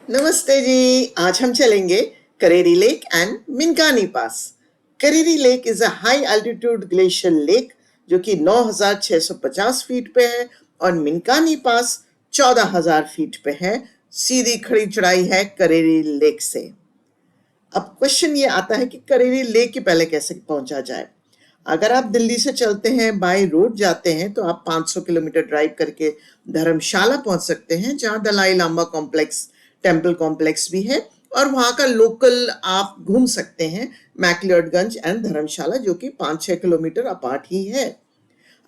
नमस्ते जी। आज हम चलेंगे Kareri lake and Minkiani pass. Kareri lake is a high altitude glacial lake जो कि 9,650 फीट पे है और मिनकानी पास 14,000 फीट पे है। सीधी खड़ी चढ़ाई है करेरी लेक से। अब क्वेश्चन ये आता है कि करेरी लेक के पहले कैसे पहुंचा जाए। अगर आप दिल्ली से चलते हैं, बाय रोड जाते हैं, तो आप 500 किलोमीटर ड्राइव करके धर्मशाला पहुंच सकते हैं, जहां Dalai Lama complex, temple complex भी है और वहां का लोकल आप घूम सकते हैं, मैक्लियोडगंज एंड धर्मशाला, जो कि 5-6 किलोमीटर अपार्ट ही है।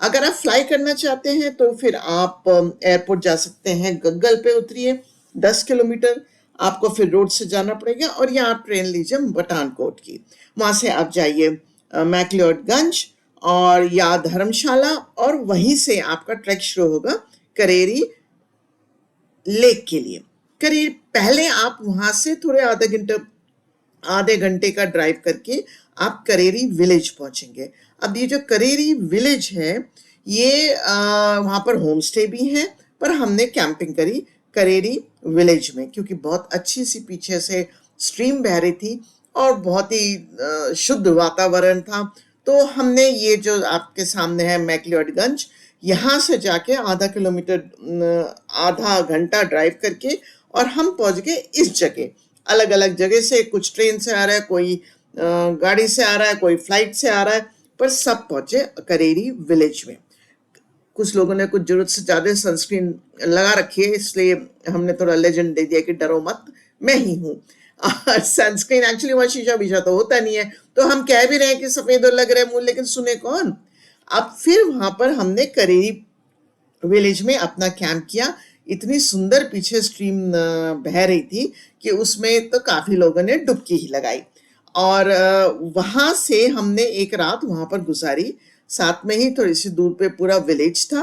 अगर आप फ्लाई करना चाहते हैं तो फिर आप एयरपोर्ट जा सकते हैं, गग्गल पे उतरिए 10 किलोमीटर, आपको फिर रोड से जाना पड़ेगा और यहाँ आप ट्रेन लीजिए पठानकोट की। वहां से आप जाइए मैक्लियोडगंज और या धर्मशाला और वहीं से आपका ट्रैक शुरू होगा करेरी लेक के लिए। करीब पहले आप वहां से थोड़े आधे घंटे का ड्राइव करके आप करेरी विलेज पहुंचेंगे। अब ये जो करेरी विलेज है, ये वहाँ पर होम स्टे भी है, पर हमने कैंपिंग करी करेरी विलेज में, क्योंकि बहुत अच्छी सी पीछे से स्ट्रीम बह रही थी और बहुत ही शुद्ध वातावरण था। तो हमने ये जो आपके सामने है मैक्लियोडगंज, यहाँ से जाके आधा किलोमीटर, आधा घंटा ड्राइव करके और हम पहुंच गए इस जगह। अलग अलग जगह से, कुछ ट्रेन से आ रहा है, कोई गाड़ी से आ रहा है, कोई फ्लाइट से आ रहा है, पर सब पहुंचे करेरी विलेज में। कुछ लोगों ने कुछ जरूरत से ज्यादा सनस्क्रीन लगा रखी है, इसलिए हमने थोड़ा लेजेंड दे दिया कि डरो मत, मैं ही हूँ। सनस्क्रीन एक्चुअली वहां शीशा बीशा तो होता नहीं है, तो हम कह भी रहे हैं कि सफेद और लग रहे मुंह, लेकिन सुने कौन। अब फिर वहां पर हमने करेरी विलेज में अपना कैंप किया। इतनी सुंदर पीछे स्ट्रीम बह रही थी कि उसमें तो काफी लोगों ने डुबकी ही लगाई और वहां से हमने एक रात वहां पर गुजारी। साथ में ही थोड़ी सी दूर पे पूरा विलेज था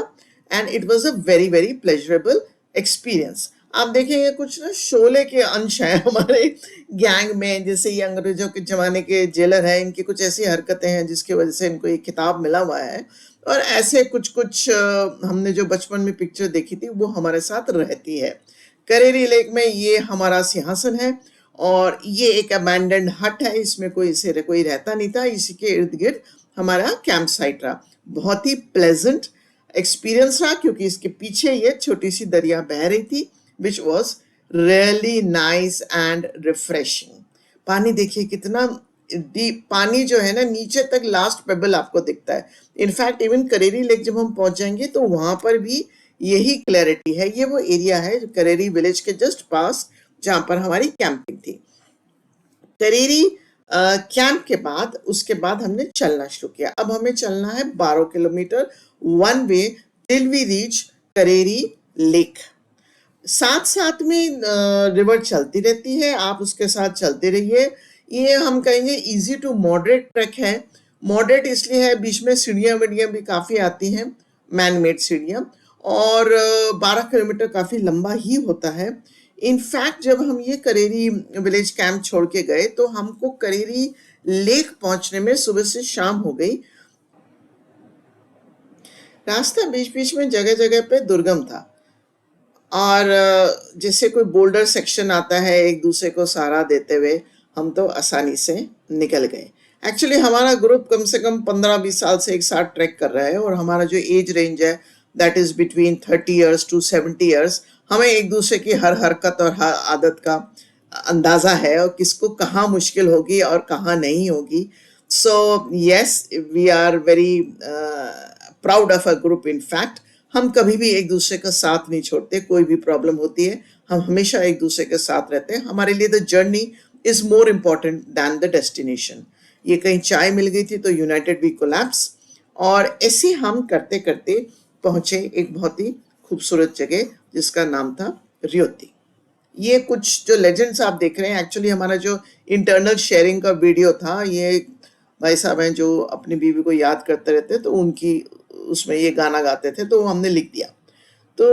and it was a very very pleasurable experience. आप देखेंगे कुछ ना शोले के अंश हैं हमारे गैंग में, जैसे ये अंग्रेजों के जमाने के जेलर हैं, इनकी कुछ ऐसी हरकतें हैं जिसकी वजह से इनको ये खिताब मिला हुआ है। और ऐसे कुछ कुछ हमने जो बचपन में पिक्चर देखी थी वो हमारे साथ रहती है। करेरी लेक में ये हमारा सिंहासन है और ये एक अबैंडन्ड हट है, इसमें कोई रहता नहीं था। इसी के इर्द गिर्द हमारा कैंप साइट रहा। बहुत ही प्लेजेंट एक्सपीरियंस रहा, क्योंकि इसके पीछे ये छोटी सी दरिया बह रही थी, which was really nice and refreshing. पानी देखिए कितना डीप, पानी जो है ना नीचे तक लास्ट पेबल आपको दिखता है। इनफैक्ट इवन करेरी लेक जब हम पहुंच जाएंगे तो वहां पर भी यही क्लैरिटी है। ये वो एरिया है करेरी विलेज के जस्ट पास, जहां पर हमारी कैंपिंग थी। करेरी कैंप के बाद उसके बाद हमने चलना शुरू किया। अब हमें चलना है 12 kilometre one way till we reach Kareri lake. साथ साथ में रिवर चलती रहती है, आप उसके साथ चलते रहिए। ये हम कहेंगे इजी टू मॉडरेट ट्रैक है। मॉडरेट इसलिए है, बीच में सीढ़ियाँ वीढ़ियाँ भी काफ़ी आती हैं, मैन मेड सीढ़ियाँ। और 12 किलोमीटर काफ़ी लंबा ही होता है। इनफैक्ट जब हम ये करेरी विलेज कैंप छोड़ के गए तो हमको करेरी लेक पहुंचने में सुबह से शाम हो गई। रास्ता बीच बीच में जगह जगह पे दुर्गम था और जैसे कोई बोल्डर सेक्शन आता है, एक दूसरे को सहारा देते हुए हम तो आसानी से निकल गए। एक्चुअली हमारा ग्रुप कम से कम 15-20 साल से एक साथ ट्रैक कर रहा है और हमारा जो एज रेंज है that is between 30 years to 70 years. हमें एक दूसरे की हर हरकत और हर आदत का अंदाजा है और किसको कहाँ मुश्किल होगी और कहाँ नहीं होगी। So yes, we are very proud of a group. In fact हम कभी भी एक दूसरे का साथ नहीं छोड़ते, कोई भी प्रॉब्लम होती है हम हमेशा एक दूसरे के साथ रहते हैं। हमारे लिए the journey is more important than the destination. ये कहीं चाय मिल गई थी तो यूनाइटेड वी कोलैप्स, और ऐसे हम करते करते पहुंचे एक बहुत ही खूबसूरत जगह जिसका नाम था रियोती। ये कुछ जो लेजेंड्स आप देख रहे हैं, एक्चुअली हमारा जो इंटरनल शेयरिंग का वीडियो था, ये भाई साहब हैं जो अपनी बीवी को याद करते रहते, तो उनकी उसमें ये गाना गाते थे तो हमने लिख दिया। तो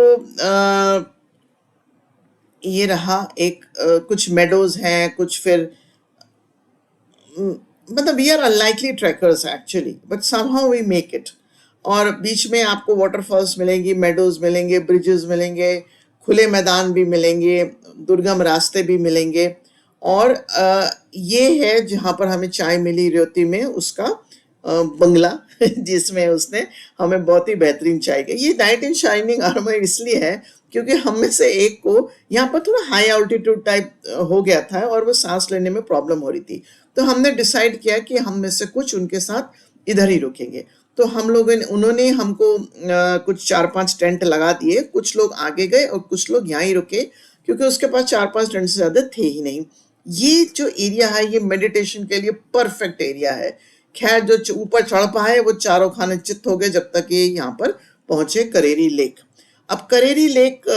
ये रहा एक कुछ मेडोज हैं, कुछ फिर मतलब we are unlikely trackers actually, but somehow we make it. और बीच में आपको वाटरफॉल्स मिलेंगी, मेडोज मिलेंगे, ब्रिजेस मिलेंगे, खुले मैदान भी मिलेंगे, दुर्गम रास्ते भी मिलेंगे। और ये है जहाँ पर हमें चाय मिली रेवती में उसका बंगला जिसमें उसने हमें बहुत ही बेहतरीन चाय की। ये नाइट इन शाइनिंग आर्मर इसलिए है क्योंकि हम में से एक को यहाँ पर थोड़ा हाई ऑल्टीट्यूड टाइप हो गया था और वो सांस लेने में प्रॉब्लम हो रही थी। तो हमने डिसाइड किया कि हम में से कुछ उनके साथ इधर ही रुकेंगे। तो हम लोगों ने उन्होंने हमको कुछ 4-5 टेंट लगा दिए, कुछ लोग आगे गए और कुछ लोग यहाँ ही रुके क्योंकि उसके पास 4-5 टेंट से ज़्यादा थे ही नहीं। ये जो एरिया है ये मेडिटेशन के लिए परफेक्ट एरिया है। खैर जो ऊपर चढ़ पाए वो चारों खाने चित्त हो गए जब तक ये यहाँ पर पहुंचे करेरी लेक। अब करेरी लेक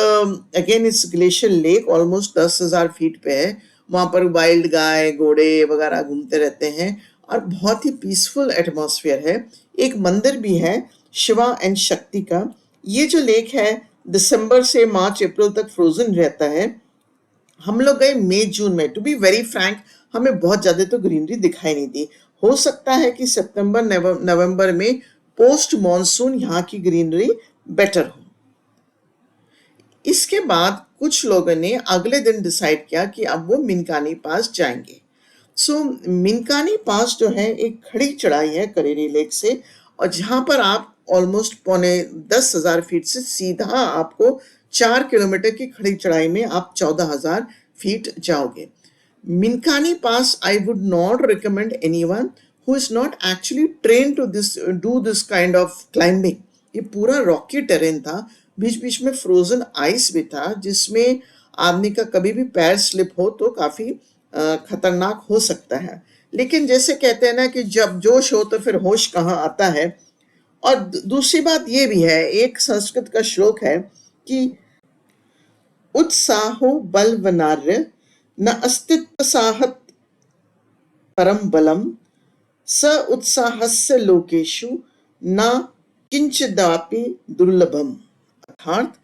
अगेन इस ग्लेशियर लेक ऑलमोस्ट 10,000 फीट पे है। वहाँ पर वाइल्ड गाय घोड़े वगैरह घूमते रहते हैं और बहुत ही पीसफुल एटमॉस्फेयर है। एक मंदिर भी है शिवा एंड शक्ति का। ये जो लेक है दिसंबर से मार्च अप्रैल तक फ्रोजन रहता है। हम लोग गए मई जून में। टू बी वेरी फ्रैंक हमें बहुत ज़्यादा तो ग्रीनरी दिखाई नहीं दी। हो सकता है कि सितंबर नवंबर में पोस्ट मॉनसून यहाँ की ग्रीनरी बेटर हो। इसके बाद कुछ लोगों ने अगले दिन डिसाइड किया कि अब वो मिनकानी पास जाएंगे। सो मिनकानी पास जो है एक खड़ी चढ़ाई है करेरी लेक से और जहाँ पर आप ऑलमोस्ट 10,000 फीट से सीधा आपको 4 किलोमीटर की खड़ी चढ़ाई में आप 14,000 फीट जाओगे। Minkiani pass I would not recommend anyone who is not actually train to do this kind of climbing. ये पूरा रॉकी टेरेन था, बीच बीच में फ्रोजन आइस भी था जिसमें आदमी का कभी भी पैर स्लिप हो तो काफी खतरनाक हो सकता है। लेकिन जैसे कहते हैं ना कि जब जोश हो तो फिर होश कहाँ आता है। और दूसरी बात ये भी है, एक संस्कृत का श्लोक है कि उत्साहो बलवनार्य न अस्तित्वसाहत परम बलम स उत्साहस्य लोकेशु न किंचिदापि दुर्लभम। अर्थात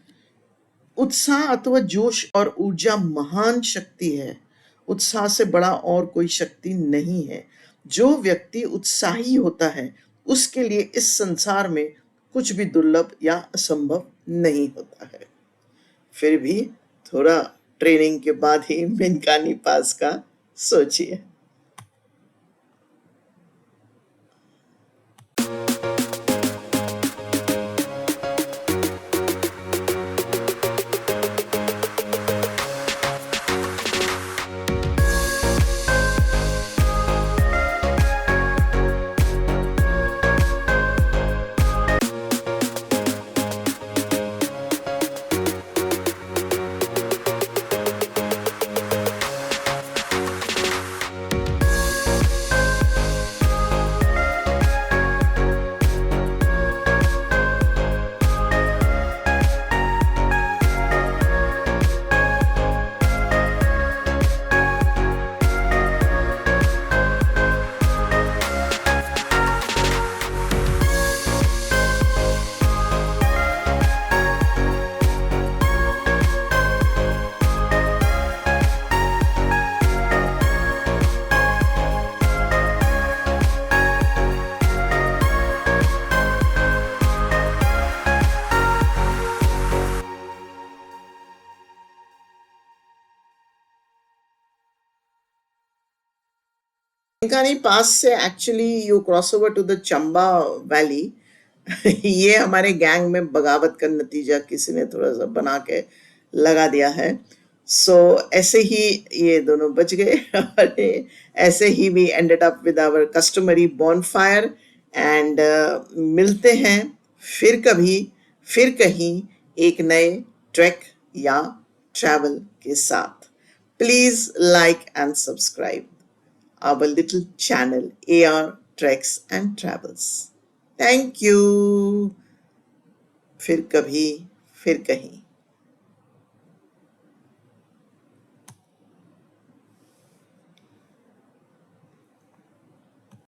उत्साह अथवा जोश और ऊर्जा महान शक्ति है। उत्साह से बड़ा और कोई शक्ति नहीं है। जो व्यक्ति उत्साही होता है उसके लिए इस संसार में कुछ भी दुर्लभ या असंभव नहीं होता है। फिर भी थोड़ा ट्रेनिंग के बाद ही मिनकानी पास का सोचिए। मिनकानी पास से actually you cross over to the Chamba valley. ये हमारे गैंग में बगावत का नतीजा किसी ने थोड़ा सा बना के लगा दिया है। सो ऐसे ही ये दोनों बच गए और ऐसे ही we ended up with our customary bonfire and मिलते हैं फिर कभी फिर कहीं एक नए ट्रैक या ट्रैवल के साथ। Please like and subscribe our little channel AR Treks and Travels. Thank you. फिर कभी फिर कहीं।